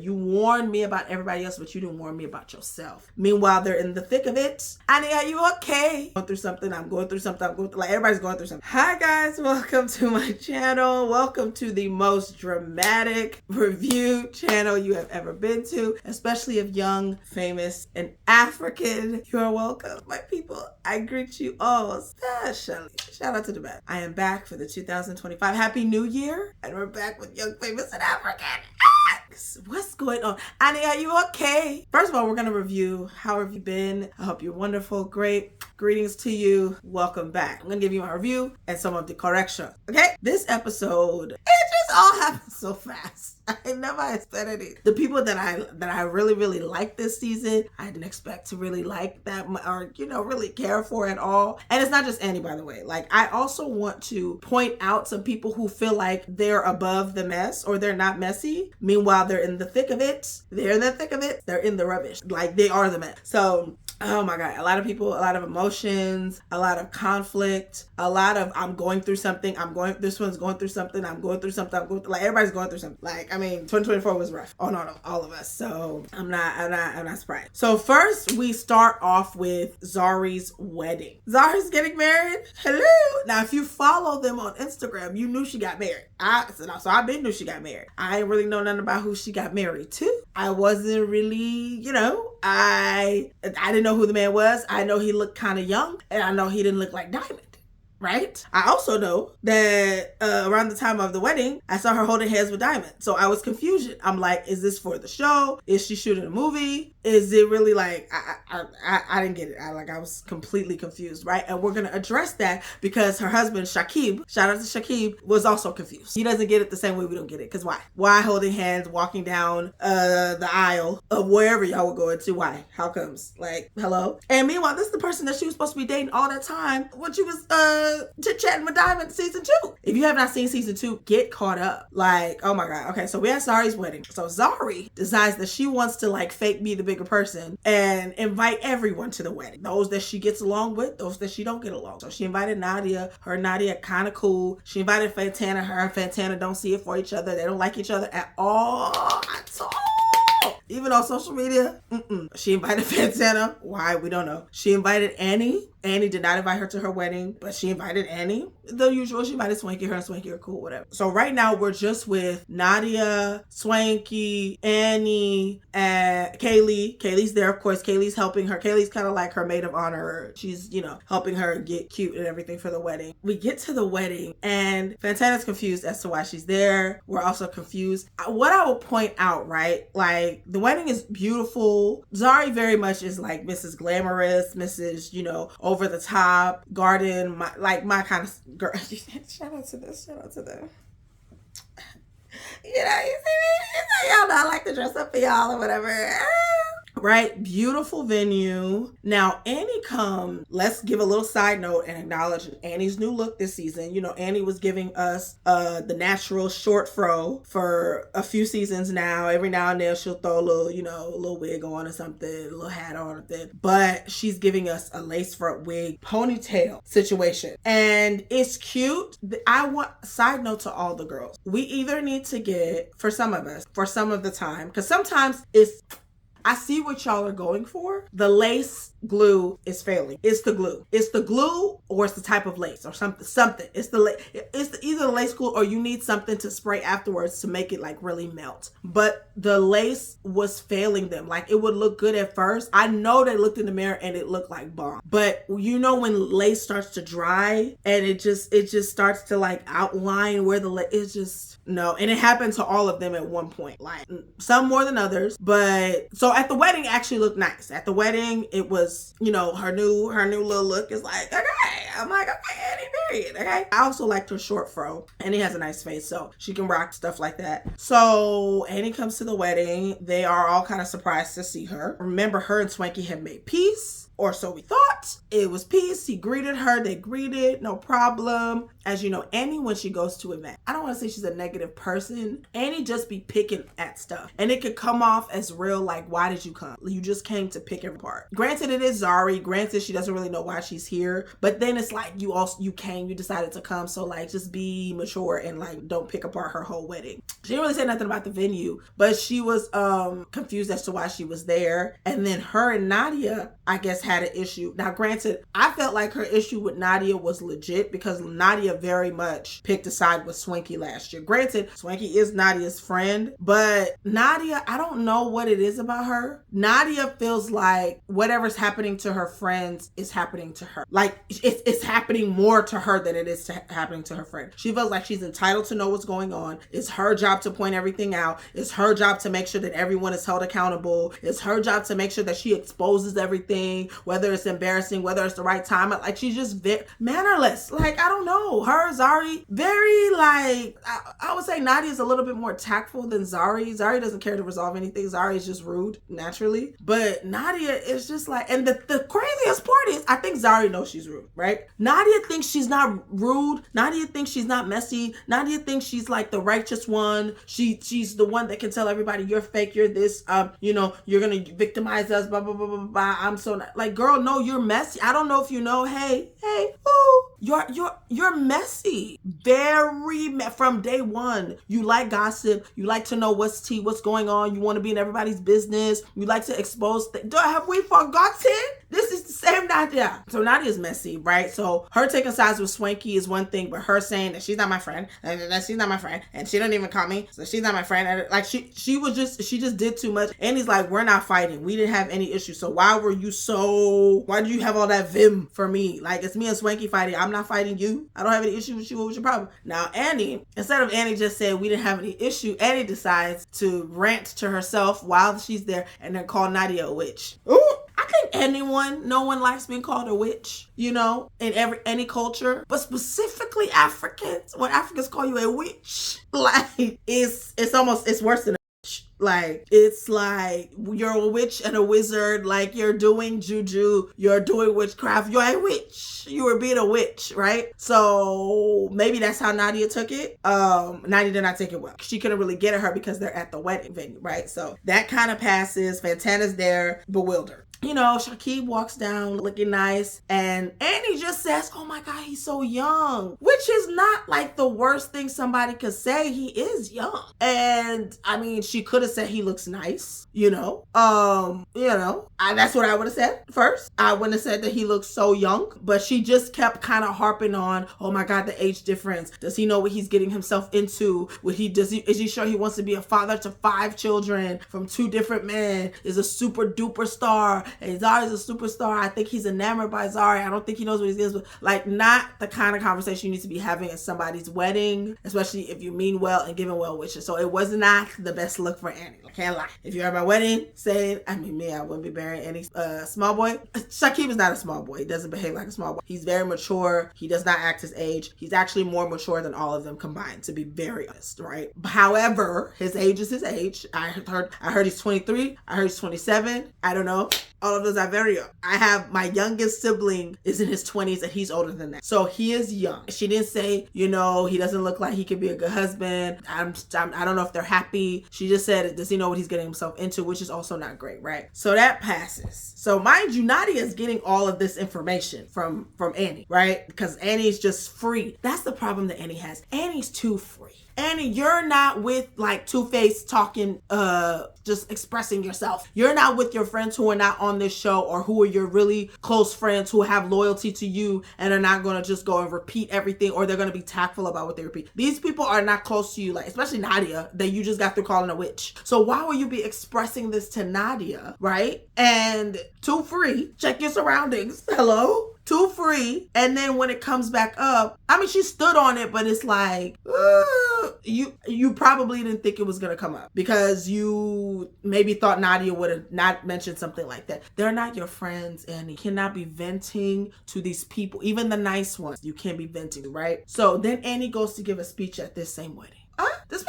You warned me about everybody else, but you didn't warn me about yourself. Meanwhile, they're in the thick of it. Annie, are you okay? Going through something. I'm going through something. Like everybody's going through something. Hi guys, welcome to my channel. Welcome to the most dramatic review channel you have ever been to, especially if young, famous, and African. You are welcome, my people. I greet you all especially. Shout out to the best. I am back for the 2025 Happy New Year, and we're back with young, famous, and African. What's going on? Annie, are you okay? First of all, we're going to review how have you been. I hope you're wonderful, great. Greetings to you. Welcome back. I'm going to give you my review and some of the corrections. Okay? This episode, it just all happened so fast. I never expected it. The people that I really like this season, I didn't expect to really like that or, really care for at all. And it's not just Annie, by the way. Like, I also want to point out some people who feel like they're above the mess or they're not messy. Meanwhile, they're in the thick of it. They're in the thick of it. They're in the rubbish. Like, they are the mess. So, oh my God, a lot of people, a lot of emotions, a lot of conflict, a lot of I'm going through something, this one's going through something, I'm going through something, like everybody's going through something. Like, I mean, 2024 was rough. Oh no, all of us. So I'm not surprised. So first we start off with Zari's wedding. Zari's getting married. Hello. Now, if you follow them on Instagram, you knew she got married. So I been knew she got married. I ain't really know nothing about who she got married to. I wasn't really, I didn't know who the man was. I know he looked kind of young, and I know he didn't look like Diamond. Right? I also know that around the time of the wedding, I saw her holding hands with Diamond. So I was confused. I'm like, is this for the show? Is she shooting a movie? Is it really like, I didn't get it. I was completely confused, right? And we're going to address that because her husband, Shakib, shout out to Shakib, was also confused. He doesn't get it the same way we don't get it. Because why? Why holding hands, walking down the aisle of wherever y'all were going to? Why? How comes? Like, hello? And meanwhile, this is the person that she was supposed to be dating all that time when she was, chit-chatting with Diamond season 2. If you have not seen season 2, get caught up. Like, oh my God. Okay, so we had Zari's wedding. So Zari decides that she wants to like fake be the bigger person and invite everyone to the wedding. Those that she gets along with, those that she don't get along. So she invited Nadia. Her and Nadia kind of cool. She invited Fantana. Her and Fantana don't see it for each other. They don't like each other at all. Even on social media. She invited Fantana. Why? We don't know. She invited Annie. Annie did not invite her to her wedding, but she invited Annie. The usual. She invited Swanky. Her and Swanky are cool, whatever. So right now we're just with Nadia, Swanky, Annie, and Kaylee. Kaylee's there, of course. Kaylee's helping her. Kaylee's kind of like her maid of honor. She's, helping her get cute and everything for the wedding. We get to the wedding and Fantana's confused as to why she's there. We're also confused. What I will point out, right? Like, the wedding is beautiful. Zari very much is like Mrs. Glamorous, Mrs., over the top, garden, my kind of girl. Shout out to this. You see me? Y'all know I like to dress up for y'all or whatever. Right? Beautiful venue. Now, Annie let's give a little side note and acknowledge Annie's new look this season. Annie was giving us the natural short fro for a few seasons now. Every now and then she'll throw a little wig on or something, a little hat on or something. But she's giving us a lace front wig ponytail situation. And it's cute. I want, side note to all the girls, we either need to get, for some of us, for some of the time, because sometimes I see what y'all are going for. The lace glue is failing. It's the glue. It's the glue or it's the type of lace or something. It's either the lace glue or you need something to spray afterwards to make it like really melt. But the lace was failing them. Like, it would look good at first. I know they looked in the mirror and it looked like bomb. But when lace starts to dry and it just starts to like outline where the lace, it's just, no. And it happened to all of them at one point. Like, some more than others. But so at the wedding, it actually looked nice. At the wedding, it was, her new little look is like, okay. I'm like, okay, Annie, period. Okay. I also liked her short fro. Annie has a nice face, so she can rock stuff like that. So Annie comes to the wedding. They are all kind of surprised to see her. Remember, her and Swanky had made peace. Or so we thought. It was peace. He greeted her. They greeted. No problem. as you know, Annie, when she goes to events, I don't want to say she's a negative person. Annie just be picking at stuff. And it could come off as real, like, why did you come? You just came to pick every part. Granted, it is Zari. Granted, she doesn't really know why she's here. But then it's like, you decided to come. So like, just be mature and like, don't pick apart her whole wedding. She didn't really say nothing about the venue, but she was confused as to why she was there. And then her and Nadia, I guess, had an issue. Now, granted, I felt like her issue with Nadia was legit because Nadia very much picked a side with Swanky last year. Granted, Swanky is Nadia's friend, but Nadia, I don't know what it is about her. Nadia feels like whatever's happening to her friends is happening to her. Like, it's happening more to her than it is happening to her friend. She feels like she's entitled to know what's going on. It's her job to point everything out. It's her job to make sure that everyone is held accountable. It's her job to make sure that she exposes everything, whether it's embarrassing, whether it's the right time. Like, she's just mannerless. Like, I don't know. Her, Zari, very like, I would say Nadia's a little bit more tactful than Zari. Zari doesn't care to resolve anything. Zari is just rude naturally. But Nadia is just like, and the craziest part is, I think Zari knows she's rude, right? Nadia thinks she's not rude. Nadia thinks she's not messy. Nadia thinks she's like the righteous one. She's the one that can tell everybody you're fake, you're this, you're gonna victimize us, blah, blah, blah, blah, blah. I'm so not, like, girl, no, you're messy. I don't know if you know, hey, ooh, you're messy. From day one. You like gossip. You like to know what's tea, what's going on. You want to be in everybody's business. You like to expose things. Have we forgotten? This is the same Nadia. So Nadia's messy, right? So her taking sides with Swanky is one thing, but her saying that she's not my friend, and that she's not my friend, and she don't even call me, so she's not my friend. And like, she just did too much. And he's like, we're not fighting. We didn't have any issues. So why did you have all that vim for me? Like, it's me and Swanky fighting. I'm not fighting you. I don't have any issue with you. What was your problem? Now, Annie, instead of Annie just saying we didn't have any issue, Annie decides to rant to herself while she's there and then call Nadia a witch. Ooh. I think no one likes being called a witch, in any culture, but specifically Africans. When Africans call you a witch, like, it's worse than a witch. Like, it's like you're a witch and a wizard, like you're doing juju, you're doing witchcraft, you're a witch. You were being a witch, right? So maybe that's how Nadia took it. Nadia did not take it well. She couldn't really get at her because they're at the wedding venue, right? So that kind of passes. Fantana's there, bewildered. Shakib walks down looking nice, and Annie just says, oh my God, he's so young, which is not like the worst thing somebody could say. He is young. And I mean, she could have said he looks nice, that's what I would have said first. I wouldn't have said that he looks so young, but she just kept kind of harping on, oh my God, the age difference. Does he know what he's getting himself into? Is he sure he wants to be a father to 5 children from 2 different men? Is a super duper star. And Zari's a superstar. I think he's enamored by Zari. I don't think he knows what he's doing. Like, not the kind of conversation you need to be having at somebody's wedding, especially if you mean well and giving well wishes. So it was not the best look for Annie. I can't lie. If you're at my wedding saying, I wouldn't be marrying any small boy. Shakib is not a small boy. He doesn't behave like a small boy. He's very mature. He does not act his age. He's actually more mature than all of them combined, to be very honest, right? However, his age is his age. I heard he's 23. I heard he's 27. I don't know. All of those are very young. I have my youngest sibling is in his 20s and he's older than that. So he is young. She didn't say, he doesn't look like he could be a good husband. I don't know if they're happy. She just said, does he know what he's getting himself into, which is also not great, right? So that passes. So mind you, Nadia is getting all of this information from Annie, right? Because Annie's just free. That's the problem that Annie has. Annie's too free. Annie, you're not with like Two-Face talking, just expressing yourself. You're not with your friends who are not on this show, or who are your really close friends who have loyalty to you and are not going to just go and repeat everything, or they're going to be tactful about what they repeat. These people are not close to you, like especially Nadia, that you just got through calling a witch. So why would you be expressing this to Nadia, right? And too free. Check your surroundings. Hello? Too free. And then when it comes back up, she stood on it, but it's like, you probably didn't think it was going to come up because you maybe thought Nadia would have not mentioned something like that. They're not your friends, and you cannot be venting to these people, even the nice ones. You can't be venting, right? So then Annie goes to give a speech at this same wedding. The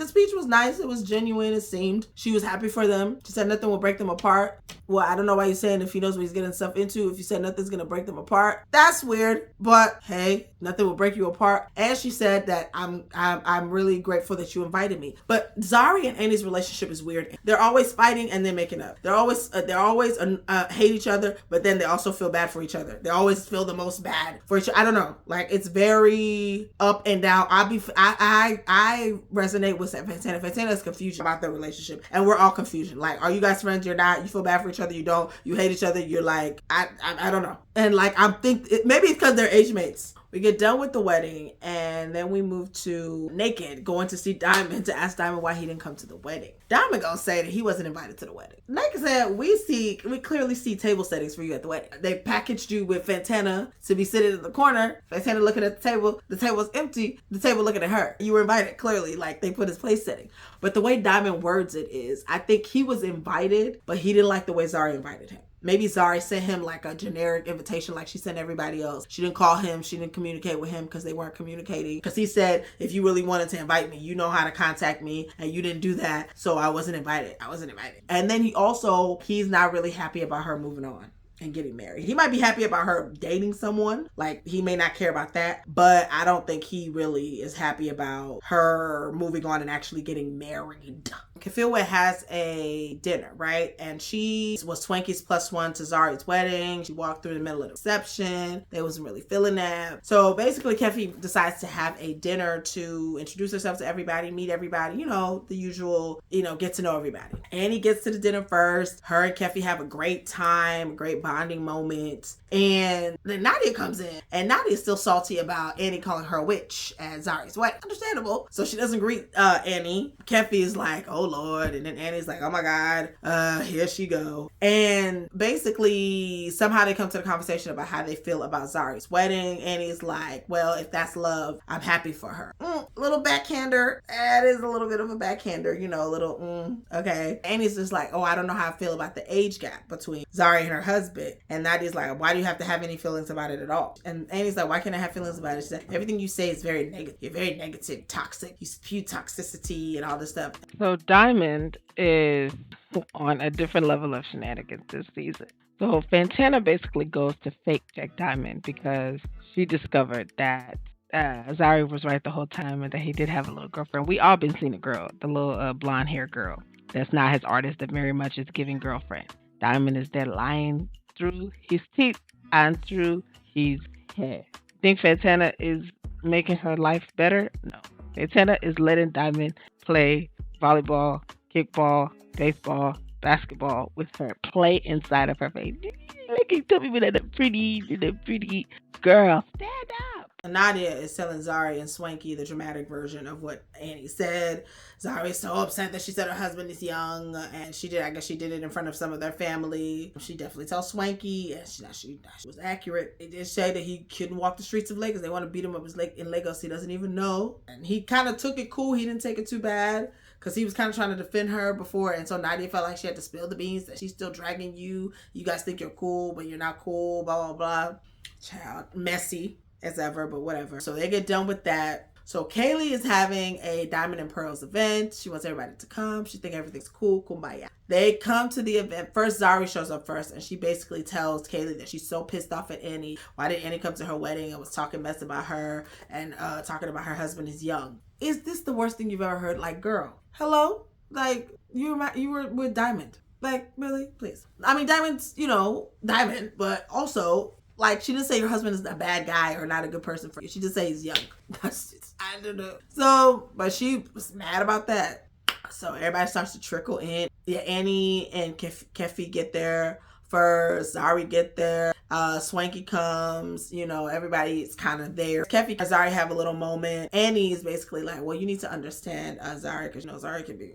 speech was nice. It was genuine. It seemed she was happy for them. She said nothing will break them apart. Well, I don't know why you're saying if he knows what he's getting himself into. If you said nothing's gonna break them apart, that's weird. But hey, nothing will break you apart. And she said that I'm really grateful that you invited me. But Zari and Annie's relationship is weird. They're always fighting and then making up. They're always hate each other, but then they also feel bad for each other. They always feel the most bad for each other. I don't know. Like, it's very up and down. I resonate with Fantana. Fantana is confusion about their relationship, and we're all confusion. Like, are you guys friends? You're not. You feel bad for each other. You don't. You hate each other. You're like, I don't know. And like, maybe it's because they're age mates. We get done with the wedding, and then we move to Naked, going to see Diamond to ask Diamond why he didn't come to the wedding. Diamond gonna say that he wasn't invited to the wedding. Naked said, we clearly see table settings for you at the wedding. They packaged you with Fantana to be sitting in the corner. Fantana looking at the table's empty, the table looking at her. You were invited, clearly, like they put his place setting. But the way Diamond words it is, I think he was invited, but he didn't like the way Zari invited him. Maybe Zari sent him like a generic invitation like she sent everybody else. She didn't call him. She didn't communicate with him because they weren't communicating. Because he said, if you really wanted to invite me, you know how to contact me. And you didn't do that. So I wasn't invited. And then he's not really happy about her moving on and getting married. He might be happy about her dating someone. Like, he may not care about that. But I don't think he really is happy about her moving on and actually getting married. Kefi has a dinner, right? And she was Swanky's +1 to Zari's wedding. She walked through the middle of the reception. They wasn't really feeling that. So basically, Kefi decides to have a dinner to introduce herself to everybody, meet everybody, the usual, get to know everybody. Annie gets to the dinner first. Her and Kefi have a great time, great bonding moment. And then Nadia comes in, and Nadia's still salty about Annie calling her a witch at Zari's wedding. Understandable. So she doesn't greet Annie. Kefi is like, oh Lord. And then Annie's like, oh my God, here she go. And basically, somehow they come to the conversation about how they feel about Zari's wedding. Annie's like, well, if that's love, I'm happy for her. Little backhander. That is a little bit of a backhander, okay. Annie's just like, oh, I don't know how I feel about the age gap between Zari and her husband. And Nadia's like, why do you have to have any feelings about it at all? And Annie's like, why can't I have feelings about it? She said, everything you say is very negative. You're very negative, toxic. You spew toxicity and all this stuff. So Diamond is on a different level of shenanigans this season. So Fantana basically goes to fake check Diamond because she discovered that Zari was right the whole time and that he did have a little girlfriend. We all been seeing a girl, the little blonde hair girl. That's not his artist that very much is giving girlfriend. Diamond is there lying through his teeth and through his hair. Think Fantana is making her life better? No. Fantana is letting Diamond play volleyball, kickball, baseball, basketball with her, play inside of her face. Making me with a pretty girl. Stand up. Nadia is telling Zari and Swanky the dramatic version of what Annie said. Zari is so upset that she said her husband is young, and I guess she did it in front of some of their family. She definitely tells Swanky, and she was accurate. They did say that he couldn't walk the streets of Lagos. They want to beat him up in Lagos. He doesn't even know. And he kind of took it cool. He didn't take it too bad, because he was kind of trying to defend her before. And so Nadia felt like she had to spill the beans, that she's still dragging you. You guys think you're cool, but you're not cool, blah, blah, blah. Child, messy as ever, but whatever. So they get done with that. So Kaylee is having a Diamond and Pearls event. She wants everybody to come. She thinks everything's cool, kumbaya. They come to the event. First, Zari shows up first, and she basically tells Kaylee that she's so pissed off at Annie. Why did Annie come to her wedding and was talking mess about her and talking about her husband is young? Is this the worst thing you've ever heard? Like, girl, hello? Like, you were with Diamond. Like, really? Please. I mean, Diamond's, Diamond, but also, like, she didn't say your husband is a bad guy or not a good person for you. She just say he's young. I don't know. So, but she was mad about that. So everybody starts to trickle in. Yeah, Annie and Kefi get there first. Zari get there. Swanky comes. Everybody's kind of there. Kefi and Zari have a little moment. Annie is basically like, well, you need to understand Zari, because Zari can be,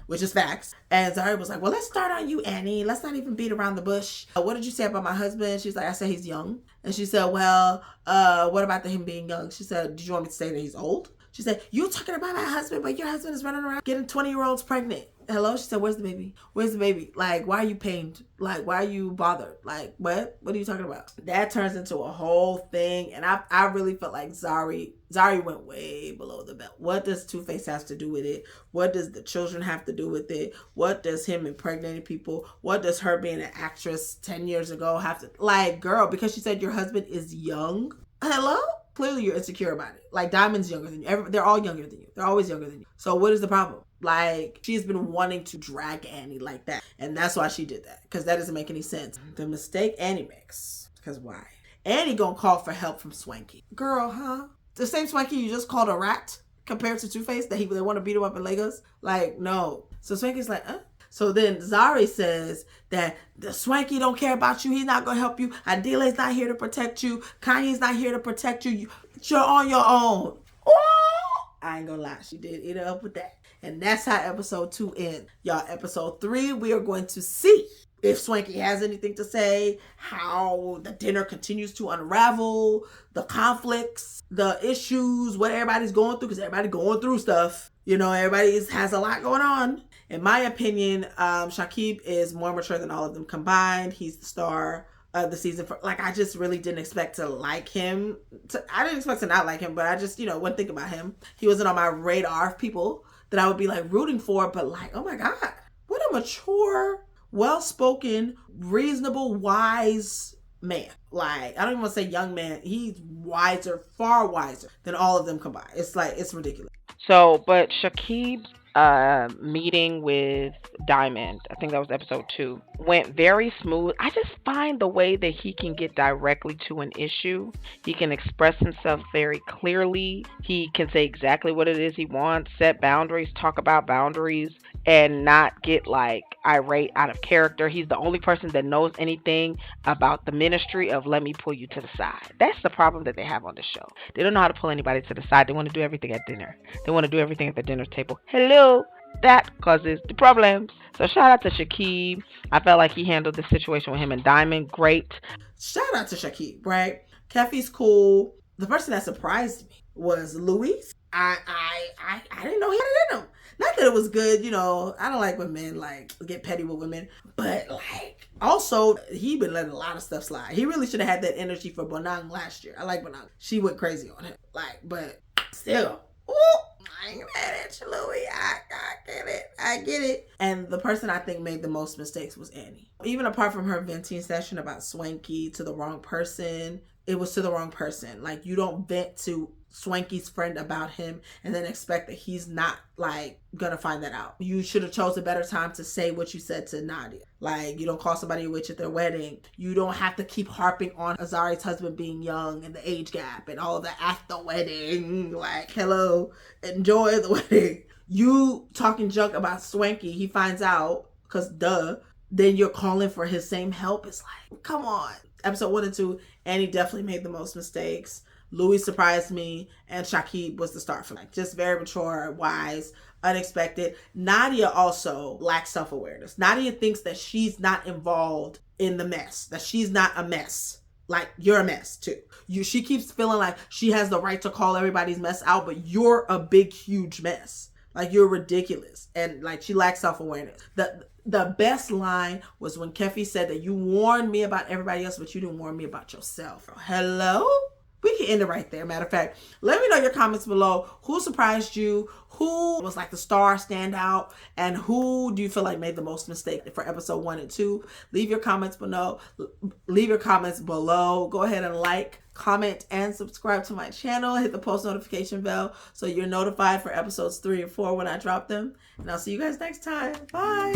which is facts. And Zari was like, well, let's start on you, Annie. Let's not even beat around the bush. What did you say about my husband? She's like, I said he's young. And she said, well, what about him being young? She said, did you want me to say that he's old? She said, you're talking about my husband, but your husband is running around getting 20-year-olds pregnant. hello? She said, where's the baby? Where's the baby? Like, why are you pained? Like, why are you bothered? Like, what are you talking about? That turns into a whole thing. And I really felt like Zari went way below the belt. What does Two-Face have to do with it? What does the children have to do with it? What does him impregnating people? What does her being an actress 10 years ago have to, like, girl, because she said your husband is young? Hello? Clearly you're insecure about it. Like, Diamond's younger than you. They're all younger than you. They're always younger than you. So what is the problem? Like, she's been wanting to drag Annie like that. And that's why she did that. Because that doesn't make any sense. The mistake Annie makes. Because why? Annie gonna call for help from Swanky. Girl, huh? The same Swanky you just called a rat compared to Two-Face that they want to beat him up in Lagos? Like, no. So Swanky's like, So then Zari says that the Swanky don't care about you. He's not going to help you. Adile's not here to protect you. Kanye's not here to protect you. You're on your own. Oh, I ain't going to lie. She did eat it up with that. And that's how episode 2 ends. Y'all, episode 3, we are going to see if Swanky has anything to say, how the dinner continues to unravel, the conflicts, the issues, what everybody's going through, because everybody's going through stuff. You know, everybody has a lot going on. In my opinion, Shakib is more mature than all of them combined. He's the star of the season. I just really didn't expect to like him. I didn't expect to not like him, but I just, wouldn't think about him. He wasn't on my radar of people that I would be rooting for, but oh my God, what a mature, well-spoken, reasonable, wise man. I don't even want to say young man. He's wiser, far wiser than all of them combined. It's ridiculous. So, but Shakib's meeting with Diamond, I think that was episode 2, went very smooth. I just find the way that he can get directly to an issue. He can express himself very clearly. He can say exactly what it is he wants, set boundaries, talk about boundaries, and not get irate out of character. He's the only person that knows anything about the ministry of let me pull you to the side. That's the problem that they have on the show. They don't know how to pull anybody to the side. They want to do everything at dinner. They want to do everything at the dinner table. Hello, that causes the problems. So shout out to Shakib. I felt like he handled the situation with him and Diamond great. Shout out to Shakib, right? Kefi's cool. The person that surprised me was Louis. I didn't know he had it in him. Not that it was good, I don't like when men get petty with women, but also he been letting a lot of stuff slide. He really should have had that energy for Bonang last year. I like Bonang. She went crazy on him. But still, ooh, I ain't mad at you, Louis. I get it. And the person I think made the most mistakes was Annie. Even apart from her venting session about Swanky to the wrong person, it was to the wrong person. You don't vent to Swanky's friend about him and then expect that he's not gonna find that out. You should have chose a better time to say what you said to Nadia. You don't call somebody a witch at their wedding. You don't have to keep harping on Azari's husband being young and the age gap and all of that at the wedding. Hello, enjoy the wedding. You talking junk about Swanky, he finds out, because then you're calling for his same help. It's come on. Episode 1 and 2, Annie definitely made the most mistakes. Louis surprised me, and Shakib was the start for me. Just very mature, wise, unexpected. Nadia also lacks self-awareness. Nadia thinks that she's not involved in the mess, that she's not a mess. You're a mess too. She keeps feeling like she has the right to call everybody's mess out, but you're a big, huge mess. You're ridiculous. And she lacks self-awareness. The best line was when Kefi said that you warned me about everybody else, but you didn't warn me about yourself. Hello? We can end it right there. Matter of fact, let me know your comments below. Who surprised you? Who was the star standout? And who do you feel made the most mistake for episode 1 and 2? Leave your comments below. Go ahead and comment, and subscribe to my channel. Hit the post notification bell so you're notified for episodes 3 and 4 when I drop them. And I'll see you guys next time. Bye.